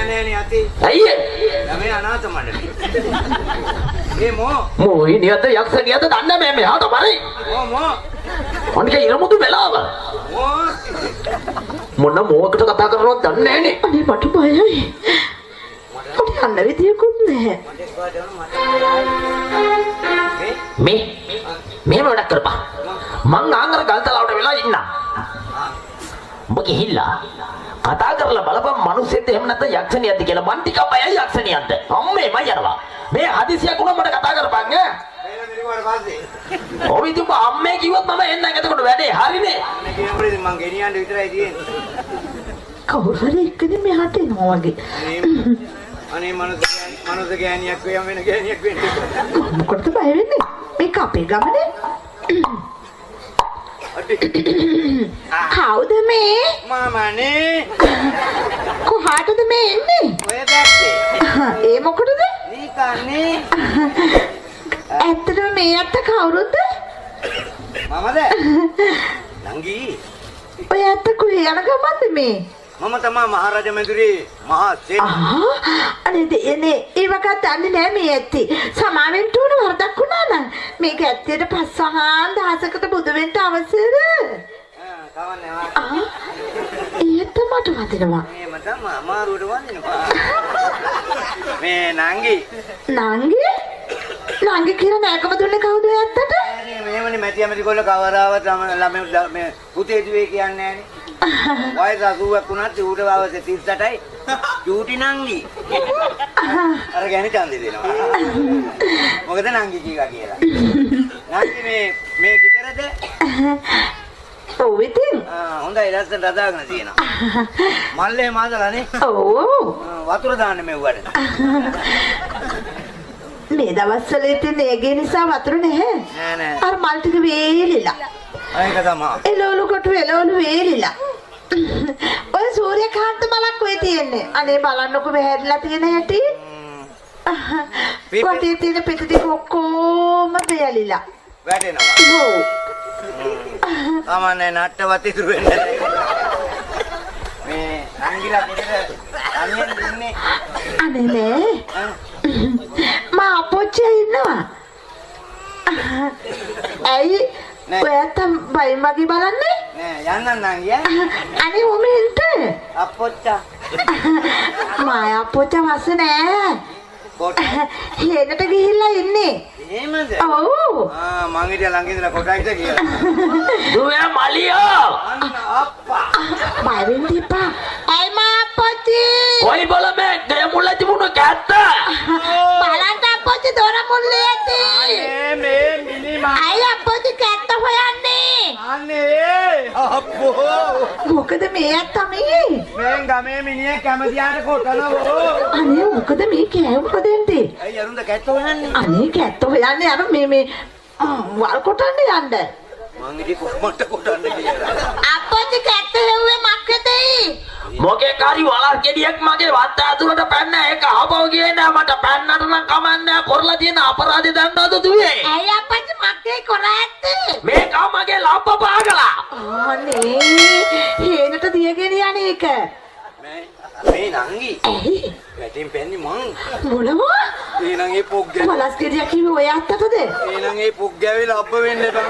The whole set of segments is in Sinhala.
කියන්නේ නේ අතේ. අයියේ. ළමයි අනාථ මණ්ඩලේ. ඒ මෝ ඉනියත් යක්ෂණියත් දන්නේ මේ මෙහාට බරයි. මෝ. අනික ඉරමුදු වෙලාව. මොන මොකකට කතා කරනවද දන්නේ නැහනේ. අනේ මට බයයි. මට යන්න විදියකුත් නැහැ. මේ වැඩක් කරපන්. මං ආංගර ගල්තලාවට වෙලා ඉන්න. ඔබ ගිහිල්ලා කතා කරලා බලපන් මිනිස්සුන්ට එහෙම නැත්නම් යක්ෂණියක්ද කියලා. මං ටිකක් බයයි යක්ෂණියන්ට. අම්මේ මම යනවා. මේ හදිසියක් වුණා මට කතා කරපන් ඈ. ඔබ ඉතින් අම්මේ කිව්වොත් මම එන්නම්. එතකොට වැඩේ හරිනේ. අනේ කියනකොට මං ගෙනියන්න විතරයි තියෙන්නේ. කවුරු හරි එක්කනේ මෙහාට එනවා වගේ. අනේ මනුස්ස ගෑණියක් වෙයම් වෙන ගෑණියක් වෙන්නේ. මොකටද බය වෙන්නේ? මේක අපේ ගමනේ. කවුද මේ? මාමනේ. කොහාටද මේ එන්නේ? ඔය දැක්කේ. ඒ මොකටද? නීකන්නේ. ඇත්තටම මේ අත්ත කවුරුද? මමද? නංගි. ඔය අත්ත කුලේ යන ගමන්ද මේ? මම තමයි මහරජා මැදුරේ මහා සෙන්. අනේ එනේ ඒවකත් දන්නේ නැහැ මේ ඇත්තේ. සමාවෙන්න උන වරදක් වුණා නම් මේක ඇත්තට පස්වහන් දහසකට බුදු වෙන්න අවසර. කවන්නේ ඒත් මට වදිනවා. මේ මට අමාරුවට වදිනවා. මේ නංගි. නංගි කියලා නෑකම දුන්නේ කවුද ඇත්තට? මෙහෙමනේ මැටි ඇමති කොල්ල කවදාවත් ළමයි මේ පුතේ දුවේ කියන්නේ නෑනේ. වයස 80ක් වුණත් ඌට වයස 38යි. චූටි නංගි. අර ගැණි ඡන්දේ දෙනවා. මොකද නංගි කියලා. නංගි මේ ගෙදරද? ඔව් ඉතින්. හොඳයි ලස්සන රදාගෙන තියෙනවා. මල්ලේ මාදලානේ. ඔව්. වතුර දාන්න මෙව්වට. මේ දවස්වල ඉතින් ඒගේ නිසා වතුර නැහැ. නෑ. අර මල් ටික වේලිලා. ඒක තමයි. එළවලු කොටු එළවලු වේලිලා. ඔය සූර්යකාන්ත මලක් වෙයි තියෙන්නේ. අනේ බලන්නකො වැහැරිලා තියෙන හැටි. කොටේ තියෙන පිට ටික ඔක්කොම වේලිලා. වැටෙනවා. ඔව්. ආමනේ නට්ටවත් ඉතුරු වෙන්නේ නැහැ. මේ අංගිලා ගෙදර අනියෙන් ඉන්නේ. අනේ නේ. මා අපොච්චේ ඉන්නවා. ඇයි ඔයත් බයි මගේ බලන්නේ? නෑ යන්න නංගියා. අනේ උමෙන්ට අපොච්චා. මා අපොච්චා වස්ස නෑ. කොට. හේනට ගිහිල්ලා ඉන්නේ. එහෙමද? ඔව්. මං හිටියා ළඟ ඉඳලා කොටයිද කියලා. දුවේ මලියෝ. අන්න අප්පා. බය වෙන්න එපා. ඇයි මා අපොච්චි? කොයි බලමේ ගේ මුල්ල තිබුණ කැත්ත. බලන්න අපොච්චි දොර මුල්ලේ ඇති. මේ මිනිමා. ඇයි අපොච්චි කැත්ත හොයන්නේ? අනේ අප්පෝ. මොකද මේ අත්තමේ? මේ ගමේ මිනිහ කැමතියාට කොටනවෝ. අනේ මොකද මේ කෑවුක දෙන්නේ? ඇයි අරුන්ද කැත්ත හොයන්නේ? අනේ කැත්ත හොයන්නේ අර මේ වල් කොටන්න යන්න. මං ඉතින් කොහොමද කොටන්නේ කියලා. අපොච්චි කැත්ත හෙව්වේ මක්කතේ? මොකේ කාරි වලක් ගෙඩියක් මගේ වත් ඇතුළට පැන්න ඒක අහපව ගියේ නෑ මට පැන්නට නම් කමන්නේ කරලා තියෙන අපරාධය දන්නවද දුවේ? ඇයි අපොච්චි මක්කේ කරා ඇත්තේ? මේක මගේ ලම්ප පාගලා. අනේ හේනට දියගෙන යන්නේ ඒක. මේ නංගි. ඇයි? වැටින් පෙන්නේ මං. මොනවා? ඊනං ඒ පොක් ගැ. වලස් ගෙඩියක් කිව්වේ ඔය අත්තටද? ඊනං ඒ පොක් ගැවිලා අබ්බ වෙන්න බං.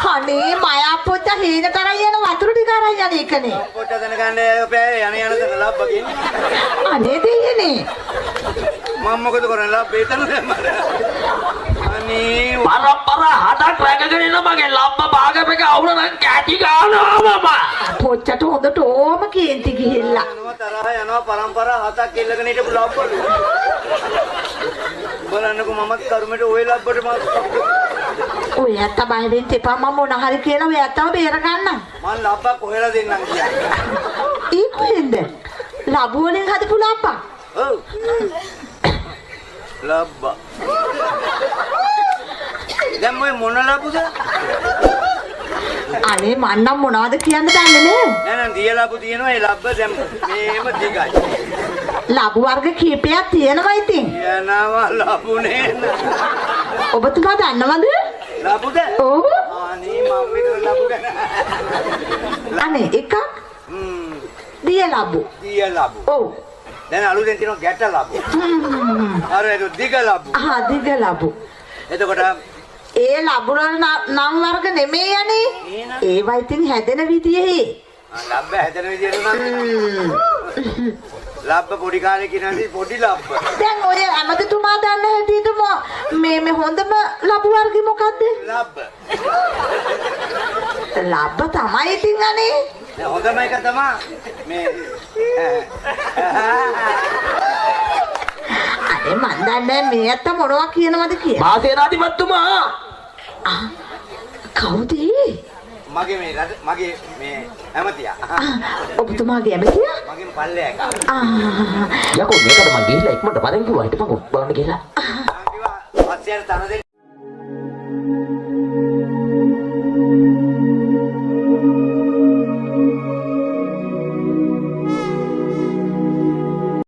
අනේ මය අපොච්ච හේනට අරන් යන වතුර ටික අරන් යන එකනේ. අපොච්ච දැනගන්න බෑ යන තන ලබ්බ කියන්නේ. අනේ දෙයනේ. මම මොකද කරන්නේ ලබ්බ එතන දැම්මද? අනේ පරම්පර හදක් රැකගෙන ඉන්න මගේ ලම්ප පාගපේක අවුල නම් කැටි ගන්නවා මම. පොච්චට හොඳට ඕම කේන්ති ගිහිල්ලා. තරහ යනවා පරම්පරා හතක් එල්ලගෙන හිටපු ලබ්බලු. බලන්නකෝ මමත් කරුමෙට ওই ලබ්බට මාත් ඔය ඇත්ත බය වෙන්න එපා මම මොන හරි කියලා ඔය ඇත්තව බේර ගන්න. මං ලබ්බක් කොහෙලා දෙන්නම් කියන්නේ. ඒ කොහෙන්ද? ලබු වලින් හදපු ලබ්බා. ඔව්. ලබ්බා. දැන් මොන ලබුද? අනේ මන්නම් මොනවද කියන්න දන්නේ නෑ. නෑ දිය ලබු තියෙනවා ඒ ලබ්බ දැන් මේම දිගයි. ලබු වර්ග කීපයක් තියෙනවා ඉතින්. යනවා ලබුනේ. ඔබතුමා දන්නවද? ලබුද? ඔව්. අනේ මම විතර ලබු ගැන. අනේ එකක්. දිය ලබු. දිය ලබු. ඔව්. දැන් අලුතෙන් තියෙනවා ගැට ලබු. අර ඒක දිග ලබු. දිග ලබු. එතකොට ඒ ලබුවල නම් වර්ග නෙමෙයි යන්නේ. ඒවා ඉතින් හැදෙන විදියෙහි. ලබ්බ හැදෙන විදියට නම් ලබ්බ පොඩි කාලේ කියනදී පොඩි ලබ්බ. දැන් ඔය ඇමතිතුමා දන්න හැටියට මේ හොඳම ලබු වර්ගය මොකද්ද? ලබ්බ. ලබ්බ තමයි ඉතින් අනේ. දැන් හොඳම එක තමයි මේ අනේ මන් දන්නේ මේ අත්ත මොනවා කියනවද කියලා. මාසේනාධිපතිතුමා කවුද? මගේ මේ ඇමතියා. ඔබතුමාගේ ඇමතියා? මගෙන් පල්ලෙයා එක. යකෝ මේකට මං ගිහිල්ලා ඉක්මනට බලන් කිව්වා හිටපන් බලන්න කියලා. මම කිව්වා පස්සේ යන තන දෙන්න